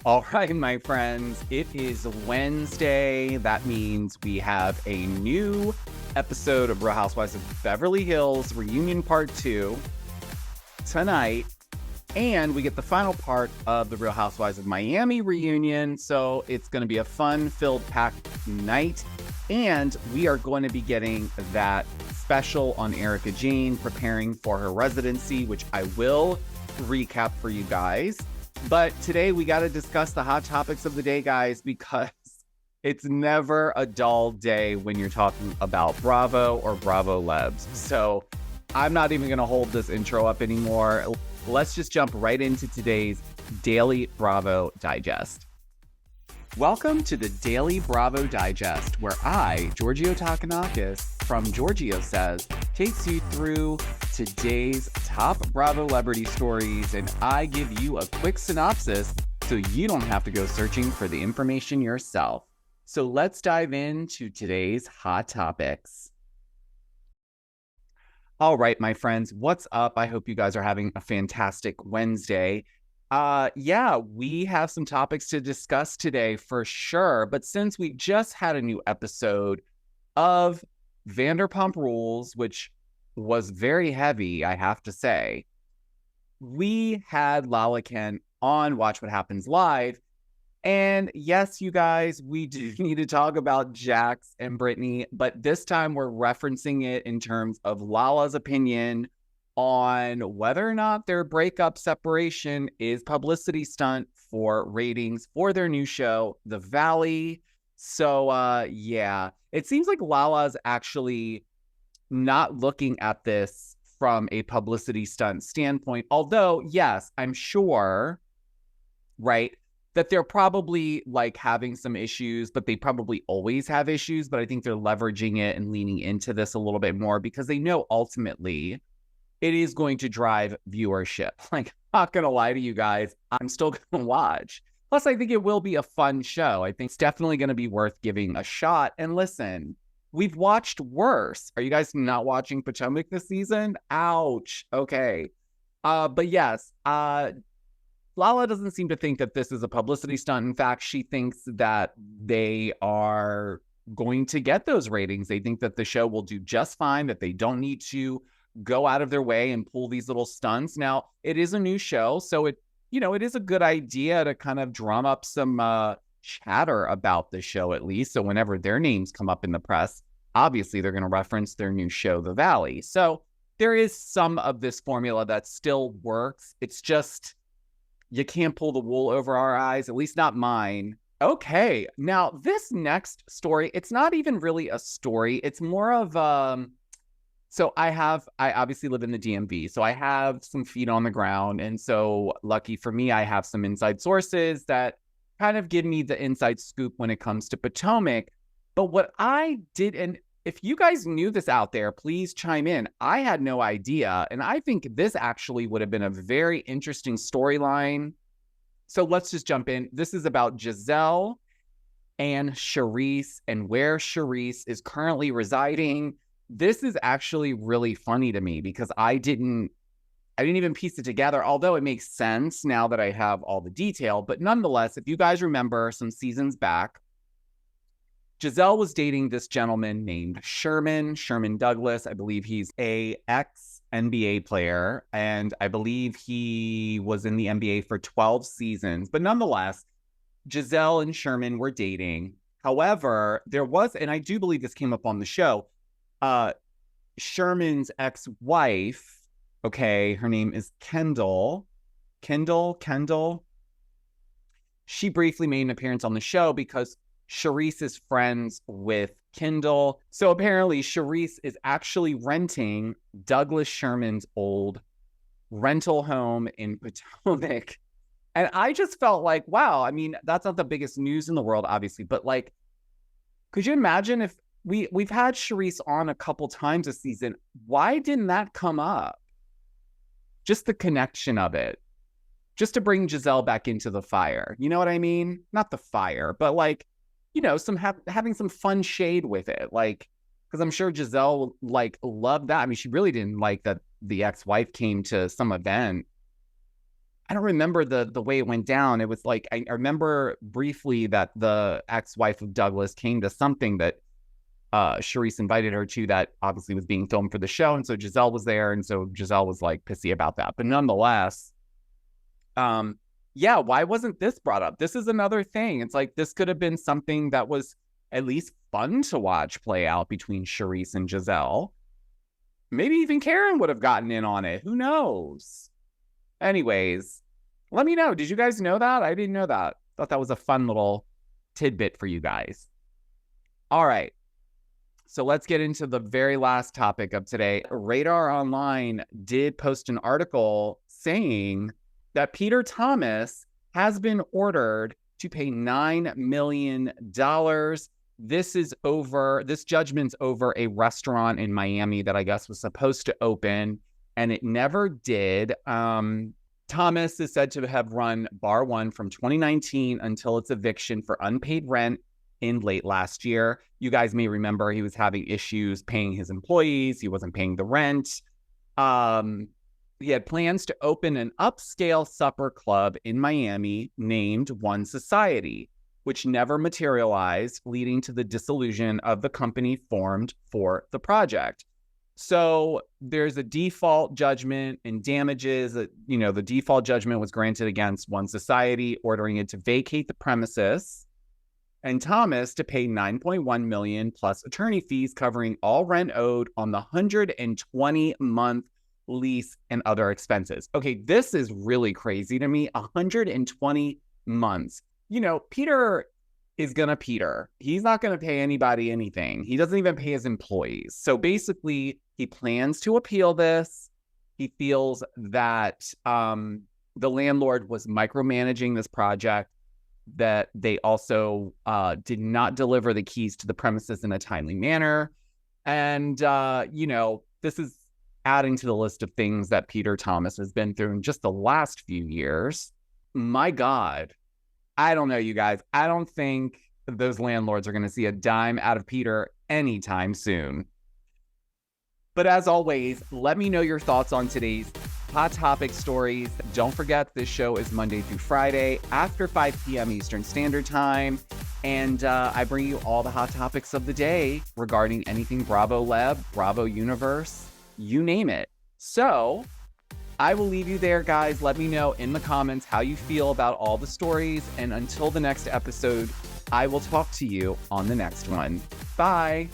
All right, my friends, it is Wednesday. That means we have a new episode of Real Housewives of Beverly Hills Reunion Part 2 tonight. And we get the final part of the Real Housewives of Miami reunion. So it's going to be a fun-filled, packed night. And we are going to be getting that special on Erika Jayne preparing for her residency, which I will recap for you guys. But today we got to discuss the hot topics of the day, guys, because it's never a dull day when you're talking about Bravo or Bravo Lebs. So I'm not even going to hold this intro up anymore. Let's just jump right into today's Daily Bravo Digest. Welcome to the Daily Bravo Digest, where I, Giorgio Takanakis, from Giorgio Says, takes you through today's top Bravo celebrity stories, and I give you a quick synopsis so you don't have to go searching for the information yourself. So let's dive into today's hot topics. All right, my friends, what's up? I hope you guys are having a fantastic Wednesday. We have some topics to discuss today for sure. But since we just had a new episode of Vanderpump Rules, which was very heavy, I have to say, we had Lala Kent on Watch What Happens Live. And yes, you guys, we do need to talk about Jax and Brittany, but this time we're referencing it in terms of Lala's opinion on whether or not their breakup separation is publicity stunt for ratings for their new show, The Valley. So, it seems like Lala's actually not looking at this from a publicity stunt standpoint. Although, yes, I'm sure, right, that they're probably like having some issues, but they probably always have issues. But I think they're leveraging it and leaning into this a little bit more because they know ultimately it is going to drive viewership. Like, not going to lie to you guys, I'm still going to watch. Plus, I think it will be a fun show. I think it's definitely going to be worth giving a shot. And listen, we've watched worse. Are you guys not watching Potomac this season? Ouch. Okay. But yes, Lala doesn't seem to think that this is a publicity stunt. In fact, she thinks that they are going to get those ratings. They think that the show will do just fine, that they don't need to go out of their way and pull these little stunts. Now, it is a new show, so it is a good idea to kind of drum up some chatter about the show at least. So whenever their names come up in the press, obviously they're going to reference their new show, The Valley. So there is some of this formula that still works. It's just you can't pull the wool over our eyes, at least not mine. Okay, now this next story, it's not even really a story. It's more of so I obviously live in the DMV, so I have some feet on the ground. And so lucky for me, I have some inside sources that kind of give me the inside scoop when it comes to Potomac. But what I did, and if you guys knew this out there, please chime in. I had no idea. And I think this actually would have been a very interesting storyline. So let's just jump in. This is about Gizelle and Charrisse and where Charrisse is currently residing. This is actually really funny to me because I didn't even piece it together, although it makes sense now that I have all the detail. But nonetheless, if you guys remember some seasons back, Gizelle was dating this gentleman named Sherman Douglas. I believe he's a ex-NBA player, and I believe he was in the NBA for 12 seasons. But nonetheless, Gizelle and Sherman were dating. However, there was, and I do believe this came up on the show, Sherman's ex-wife, okay, her name is Kendall. She briefly made an appearance on the show because Charrisse is friends with Kendall. So apparently Charrisse is actually renting Douglas Sherman's old rental home in Potomac. And I just felt like, wow, I mean, that's not the biggest news in the world, obviously, but like, could you imagine if we've had Charrisse on a couple times this season? Why didn't that come up? Just the connection of it, just to bring Gizelle back into the fire. You know what I mean? Not the fire, but like, having some fun shade with it. Like, because I'm sure Gizelle like loved that. I mean, she really didn't like that the ex-wife came to some event. I don't remember the way it went down. It was like, I remember briefly that the ex-wife of Douglas came to something that Charisse invited her to that obviously was being filmed for the show. And so Giselle was there. And so Giselle was like pissy about that. But nonetheless, yeah, why wasn't this brought up? This is another thing. It's like, this could have been something that was at least fun to watch play out between Charisse and Giselle. Maybe even Karen would have gotten in on it. Who knows? Anyways, let me know. Did you guys know that? I didn't know that. Thought that was a fun little tidbit for you guys. All right. So let's get into the very last topic of today. Radar Online did post an article saying that Peter Thomas has been ordered to pay $9 million. This judgment's over a restaurant in Miami that I guess was supposed to open, and it never did. Thomas is said to have run Bar One from 2019 until its eviction for unpaid rent in late last year. You guys may remember he was having issues paying his employees. He wasn't paying the rent. He had plans to open an upscale supper club in Miami named One Society, which never materialized, leading to the dissolution of the company formed for the project. So there's a default judgment and damages. The default judgment was granted against One Society, ordering it to vacate the premises, and Thomas to pay $9.1 million plus attorney fees covering all rent owed on the 120-month lease and other expenses. Okay, this is really crazy to me. 120 months. Peter is gonna Peter. He's not gonna pay anybody anything. He doesn't even pay his employees. So basically, he plans to appeal this. He feels that the landlord was micromanaging this project, that they also did not deliver the keys to the premises in a timely manner. And, this is adding to the list of things that Peter Thomas has been through in just the last few years. My God, I don't know, you guys. I don't think those landlords are going to see a dime out of Peter anytime soon. But as always, let me know your thoughts on today's hot topic stories. Don't forget, this show is Monday through Friday after 5 p.m. Eastern Standard Time. And I bring you all the hot topics of the day regarding anything Bravo Lab, Bravo Universe, you name it. So I will leave you there, guys. Let me know in the comments how you feel about all the stories. And until the next episode, I will talk to you on the next one. Bye.